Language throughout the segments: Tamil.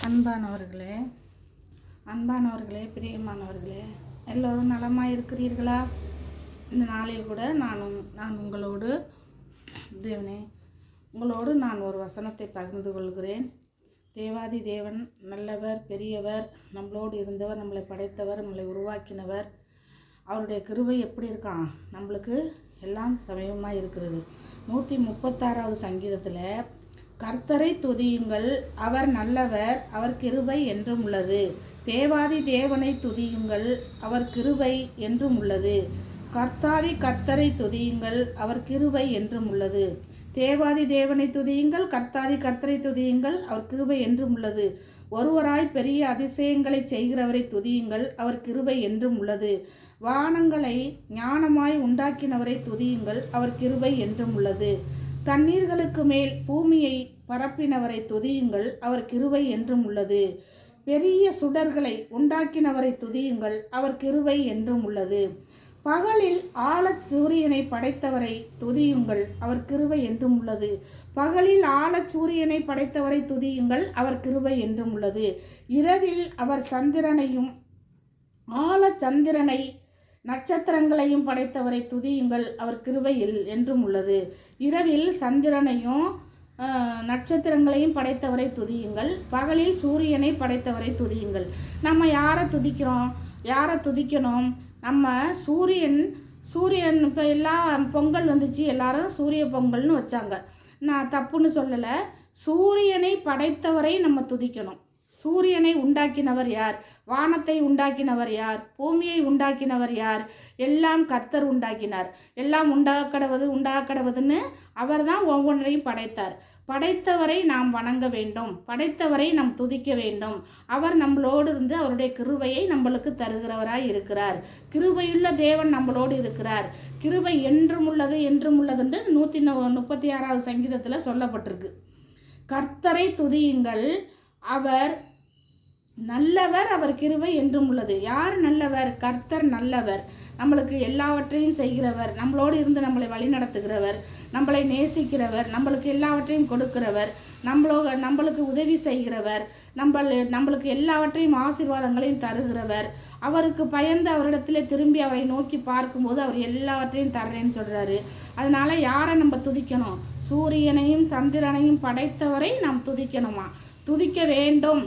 அன்பானவர்களே பிரியமானவர்களே, எல்லோரும் நலமாக இருக்கிறீர்களா? இந்த நாளில் கூட நான் உங்களோடு நான் ஒரு வசனத்தை பகிர்ந்து கொள்கிறேன். தேவாதி தேவன் நல்லவர், பெரியவர், நம்மளோடு இருந்தவர், நம்மளை படைத்தவர், நம்மளை உருவாக்கினவர். அவருடைய கிருபை எப்படி இருக்கான்? நம்மளுக்கு எல்லாம் சமயமாக இருக்கிறது. 136வது சங்கீதத்தில் கர்த்தரை துதியுங்கள், அவர் நல்லவர், அவர் கிருபை என்றும் உள்ளது. தேவாதி தேவனை துதியுங்கள், அவர் கிருபை என்றும் உள்ளது. கர்த்தரை துதியுங்கள், அவர் கிருபை என்றும் உள்ளது. தேவாதி தேவனை துதியுங்கள், கர்த்தரை துதியுங்கள், அவர் கிருபை என்றும் உள்ளது. ஒருவராய் பெரிய அதிசயங்களை செய்கிறவரை துதியுங்கள், அவர் கிருபை என்றும் உள்ளது. வானங்களை ஞானமாய் உண்டாக்கினவரை துதியுங்கள், அவர் கிருபை என்றும் உள்ளது. தண்ணீர்களுக்கு மேல் பூமியை பரப்பினவரை துதியுங்கள், அவர் கிருபை என்றும் உள்ளது. பெரிய சுடர்களை உண்டாக்கினவரை துதியுங்கள், அவர் கிருபை என்றும் உள்ளது. பகலில் ஆழச் சூரியனை படைத்தவரை துதியுங்கள், அவர் கிருபை என்றும் உள்ளது. பகலில் ஆழச் சூரியனை படைத்தவரை துதியுங்கள், அவர் கிருபை என்றும் உள்ளது. இரவில் அவர் சந்திரனையும் சந்திரனை நட்சத்திரங்களையும் படைத்தவரை துதியுங்கள், அவர் கிருபை என்றும் உள்ளது. இரவில் சந்திரனையும் நட்சத்திரங்களையும் படைத்தவரை துதியுங்கள், பகலில் சூரியனை படைத்தவரை துதியுங்கள். நம்ம யாரை துதிக்கணும்? நம்ம சூரியன் இப்போ எல்லாம் பொங்கல் வந்துச்சு, எல்லாரும் சூரிய பொங்கல்னு வச்சாங்க. நான் தப்புன்னு சொல்லலை. சூரியனை படைத்தவரை நம்ம துதிக்கணும். சூரியனை உண்டாக்கினவர் யார்? வானத்தை உண்டாக்கினவர் யார்? பூமியை உண்டாக்கினவர் யார்? எல்லாம் கர்த்தர் உண்டாக்கினார். எல்லாம் உண்டாக்கடவுதுன்னு அவர் தான் ஒவ்வொன்றையும் படைத்தார். படைத்தவரை நாம் வணங்க வேண்டும், படைத்தவரை நாம் துதிக்க வேண்டும். அவர் நம்மளோடு இருந்து அவருடைய கிருபையை நம்மளுக்கு தருகிறவராய் இருக்கிறார். கிருபையுள்ள தேவன் நம்மளோடு இருக்கிறார். கிருபை என்றும் உள்ளதுன்னு 136வது சங்கீதத்தில் சொல்லப்பட்டிருக்கு. கர்த்தரை துதியுங்கள், அவர் நல்லவர், அவர் கிருபை என்றும் உள்ளது. யார் நல்லவர்? கர்த்தர் நல்லவர். நம்மளுக்கு எல்லாவற்றையும் செய்கிறவர், நம்மளோடு இருந்து நம்மளை வழி நடத்துகிறவர், நம்மளை நேசிக்கிறவர், நம்மளுக்கு எல்லாவற்றையும் கொடுக்கிறவர், நம்மளுக்கு உதவி செய்கிறவர், நம்மளுக்கு எல்லாவற்றையும் ஆசீர்வாதங்களையும் தருகிறவர். அவருக்கு பயந்து அவரிடத்துல திரும்பி அவரை நோக்கி பார்க்கும்போது அவர் எல்லாவற்றையும் தர்றேன்னு சொல்கிறாரு. அதனால் யாரை நம்ம துதிக்கணும்? சூரியனையும் சந்திரனையும் படைத்தவரை நாம் துதிக்கணுமா? துதிக்க வேண்டும்.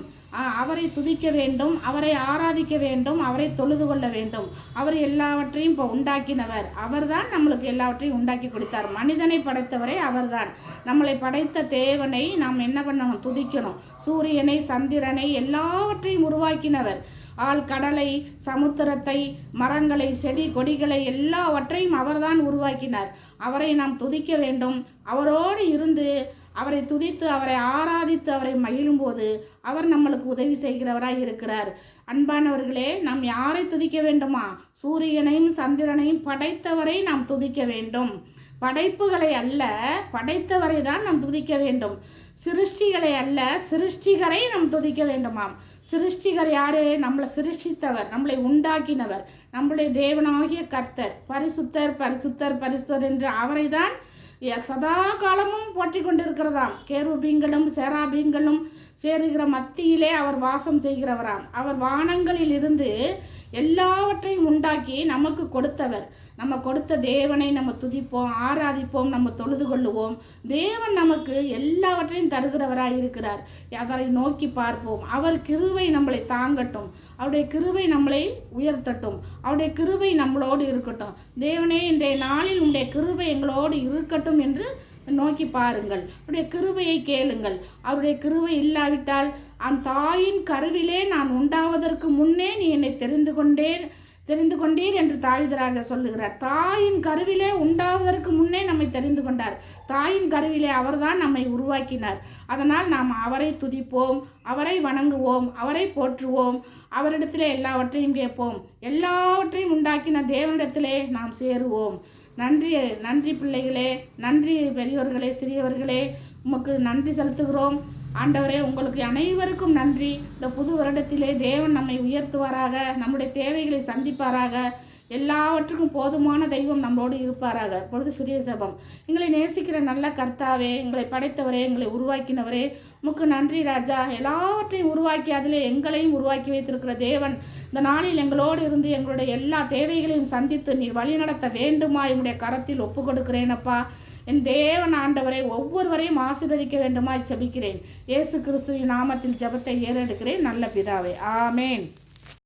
அவரை துதிக்க வேண்டும், அவரை ஆராதிக்க வேண்டும், அவரை தொழுது கொள்ள வேண்டும். அவர் எல்லாவற்றையும் இப்போ உண்டாக்கினவர். அவர்தான் நம்மளுக்கு எல்லாவற்றையும் உண்டாக்கி கொடுத்தார். மனிதனை படைத்தவரை அவர்தான். நம்மளை படைத்த தேவனை நாம் என்ன பண்ணணும்? துதிக்கணும். சூரியனை, சந்திரனை, எல்லாவற்றையும் உருவாக்கினவர். கடலை, சமுத்திரத்தை, மரங்களை, செடி கொடிகளை எல்லாவற்றையும் அவர்தான் உருவாக்கினார். அவரை நாம் துதிக்க வேண்டும். அவரோடு இருந்து அவரை துதித்து அவரை ஆராதித்து அவரை மகிழும்போது அவர் நம்மளுக்கு உதவி செய்கிறவராய் இருக்கிறார். அன்பானவர்களே, நாம் யாரை துதிக்க வேண்டுமா? சூரியனையும் சந்திரனையும் படைத்தவரை நாம் துதிக்க வேண்டும். படைப்புகளை அல்ல, படைத்தவரை தான் நாம் துதிக்க வேண்டும். சிருஷ்டிகளை அல்ல, சிருஷ்டிகரை நாம் துதிக்க வேண்டுமாம். சிருஷ்டிகர் யாரு? நம்மளை சிருஷ்டித்தவர், நம்மளை உண்டாக்கினவர், நம்முடைய தேவனாகிய கர்த்தர். பரிசுத்தர் பரிசுத்தர் பரிசுத்தர் என்று அவரை தான் சதா காலமும் போற்றி கொண்டிருக்கிறதாம். கேருபீன்களும் சேராபீன்களும் சேருகிற மத்தியிலே அவர் வாசம் செய்கிறவராம். அவர் வானங்களில் இருந்து எல்லாவற்றையும் உண்டாக்கி நமக்கு கொடுத்தவர். நம்ம கொடுத்த தேவனை நம்ம துதிப்போம், ஆராதிப்போம், நம்ம தொழுது கொள்ளுவோம். தேவன் நமக்கு எல்லாவற்றையும் தருகிறவராய் இருக்கிறார். அவரை நோக்கி பார்ப்போம். அவர் கிருபை நம்மளை தாங்கட்டும், அவருடைய கிருபை நம்மளை உயர்த்தட்டும், அவருடைய கிருபை நம்மளோடு இருக்கட்டும். தேவனே, இன்றைய நாளில் உங்களுடைய கிருபை எங்களோடு இருக்கட்டும் என்று நோக்கி பாருங்கள். அவருடைய கிருபையை கேளுங்கள். அவருடைய கிருபை இல்லாவிட்டால் அந்த தாயின் கருவிலே நான் உண்டாவதற்கு முன்னே நீ என்னை தெரிந்து கொண்டீர் என்று தாவீது சொல்லுகிறார். தாயின் கருவிலே உண்டாவதற்கு முன்னே நம்மை தெரிந்து கொண்டார். தாயின் கருவிலே அவர்தான் நம்மை உருவாக்கினார். அதனால் நாம் அவரை துதிப்போம், அவரை வணங்குவோம், அவரை போற்றுவோம், அவரிடத்திலே எல்லாவற்றையும் கேட்போம். எல்லாவற்றையும் உண்டாக்கின தேவனிடத்திலே நாம் சேருவோம். நன்றி பிள்ளைகளே, நன்றி பெரியோர்களே, சிறியவர்களே, உமக்கு நன்றி செலுத்துகிறோம். ஆண்டவரே, உங்களுக்கு அனைவருக்கும் நன்றி. இந்த புது வருடத்திலே தேவன் நம்மை உயர்த்துவாராக, நம்முடைய தேவைகளை சந்திப்பாராக. எல்லாவற்றுக்கும் போதுமான தெய்வம் நம்மளோடு இருப்பாராக. பொழுது சிறிய ஜெபம். எங்களை நேசிக்கிற நல்ல கர்த்தாவே, எங்களை படைத்தவரே, எங்களை உருவாக்கினவரே, உமக்கு நன்றி ராஜா. எல்லாவற்றையும் உருவாக்கி அதிலே எங்களையும் உருவாக்கி வைத்திருக்கிற தேவன் இந்த நாளில் எங்களோடு இருந்து எங்களுடைய எல்லா தேவைகளையும் சந்தித்து நீர் வழி நடத்த வேண்டுமா என்னுடைய கரத்தில் ஒப்பு கொடுக்கிறேனப்பா. என் தேவன் ஆண்டவரை ஒவ்வொருவரையும் ஆசீர்வதிக்க வேண்டுமாய் ஜெபிக்கிறேன். இயேசு கிறிஸ்துவின் நாமத்தில் ஜெபத்தை ஏறெடுக்கிறேன் நல்ல பிதாவே. ஆமேன்.